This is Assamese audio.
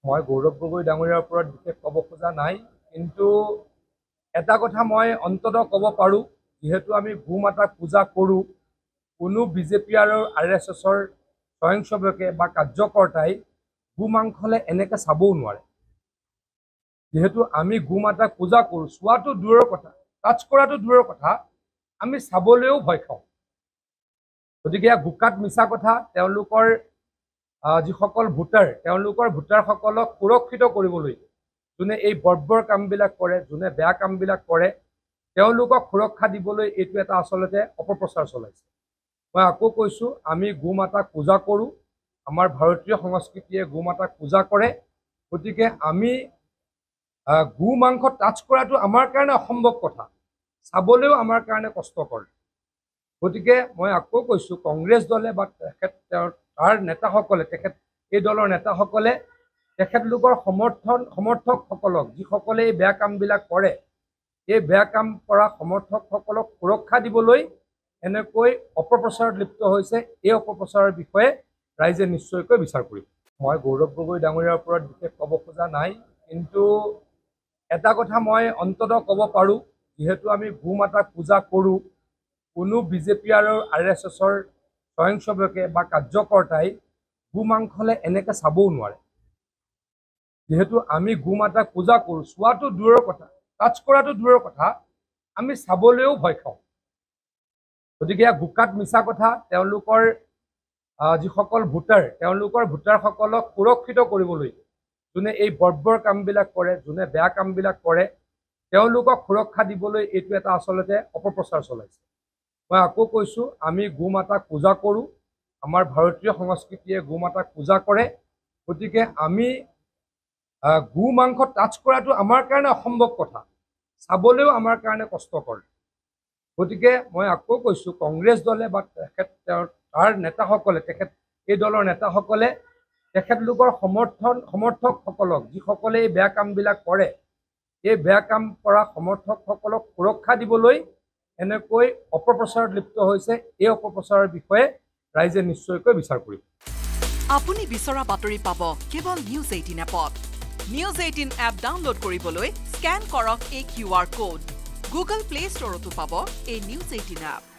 মই গৌৰৱ গগৈ ডাঙৰীয়াৰ ওপৰত বিশেষ ক'ব খোজা নাই, কিন্তু এটা কথা মই অন্ততঃ ক'ব পাৰোঁ, যিহেতু আমি গো মাতাক পূজা কৰোঁ, কোনো বিজেপি আৰু RSSৰ স্বয়ংসেৱকে বা কাৰ্যকৰ্তাই গো মাংসলে এনেকৈ চাবও নোৱাৰে। যিহেতু আমি গো মাতাক পূজা কৰোঁ, চোৱাটো দূৰৰ কথা, টাচ কৰাটো দূৰৰ কথা, আমি চাবলৈও ভয় খাওঁ। গতিকে বোকাত মিছা কথা, তেওঁলোকৰ যিসকল ভোটাৰ, তেওঁলোকৰ ভোটাৰসকলক সুৰক্ষিত কৰিবলৈ যোনে এই বৰ্বৰ কামবিলাক কৰে, যোনে বেয়া কামবিলাক কৰে, তেওঁলোকক সুৰক্ষা দিবলৈ এইটো এটা আচলতে অপপ্ৰচাৰ চলাইছে। মই আকৌ কৈছোঁ, আমি গো মাতাক পূজা কৰোঁ, আমাৰ ভাৰতীয় সংস্কৃতিয়ে গো মাতাক পূজা কৰে। গতিকে আমি গো মাংস টাচ কৰাটো আমাৰ কাৰণে অসম্ভৱ কথা, চাবলৈও আমাৰ কাৰণে কষ্টকৰ। গতিকে মই আকৌ কৈছোঁ, কংগ্ৰেছ দলে বা তাৰ নেতাসকলে, এই দলৰ নেতাসকলে তেখেতলোকৰ সমৰ্থকসকলক, যিসকলে এই বেয়া কামবিলাক কৰে, এই বেয়া কাম কৰা সমৰ্থকসকলক সুৰক্ষা দিবলৈ এনেকৈ অপপ্ৰচাৰত লিপ্ত হৈছে। এই অপপ্ৰচাৰৰ বিষয়ে ৰাইজে নিশ্চয়কৈ বিচাৰ কৰিব। মই গৌৰৱ গগৈ ডাঙৰীয়াৰ ওপৰত বিশেষ ক'ব খোজা নাই, কিন্তু এটা কথা মই অন্ততঃ ক'ব পাৰোঁ, যিহেতু আমি গো মাতাক পূজা কৰোঁ, কোনো বিজেপি আৰু RSSৰ স্বয়ংসেৱকে বা কাৰ্যকৰ্তাই গো মাংসলে এনেকৈ চাবও নোৱাৰে। যিহেতু আমি গো মাতাক পূজা কৰোঁ, চোৱাটো দূৰৰ কথা, টাচ কৰাটো দূৰৰ কথা, আমি চাবলৈও ভয় খাওঁ। গতিকে বোকাত মিছা কথা, তেওঁলোকৰ যিসকল ভোটাৰ, তেওঁলোকৰ ভোটাৰসকলক সুৰক্ষিত কৰিবলৈ যোনে এই বৰ্বৰ কামবিলাক কৰে, যোনে বেয়া কামবিলাক কৰে, তেওঁলোকক সুৰক্ষা দিবলৈ এইটো এটা আচলতে অপপ্ৰচাৰ চলাইছে। মই আকৌ কৈছোঁ, আমি গো মাতাক পূজা কৰোঁ, আমাৰ ভাৰতীয় সংস্কৃতিয়ে গো মাতাক পূজা কৰে। গতিকে আমি গো মাংস টাচ কৰাটো আমাৰ কাৰণে অসম্ভৱ কথা, চাবলৈও আমাৰ কাৰণে কষ্টকৰ। গতিকে মই আকৌ কৈছোঁ, কংগ্ৰেছ দলে বা তাৰ নেতাসকলে, এই দলৰ নেতাসকলে তেখেতলোকৰ সমৰ্থকসকলক, যিসকলে এই বেয়া কামবিলাক কৰে, এই বেয়া কাম কৰা সমৰ্থকসকলক সুৰক্ষা দিবলৈ এনেকৈ অপপ্ৰচাৰত লিপ্ত হৈছে। এই অপপ্ৰচাৰৰ বিষয়ে ৰাইজে নিশ্চয়কৈ বিচাৰ কৰিব। আপুনি বিচৰা বাতৰি পাব কেৱল নিউজ 18 এপত। নিউজ 18 এপ ডাউনলোড কৰিবলৈ স্কেন কৰক এই QR কোড। গুগল প্লে ষ্টৰতো পাব এই নিউজ 18 এপ।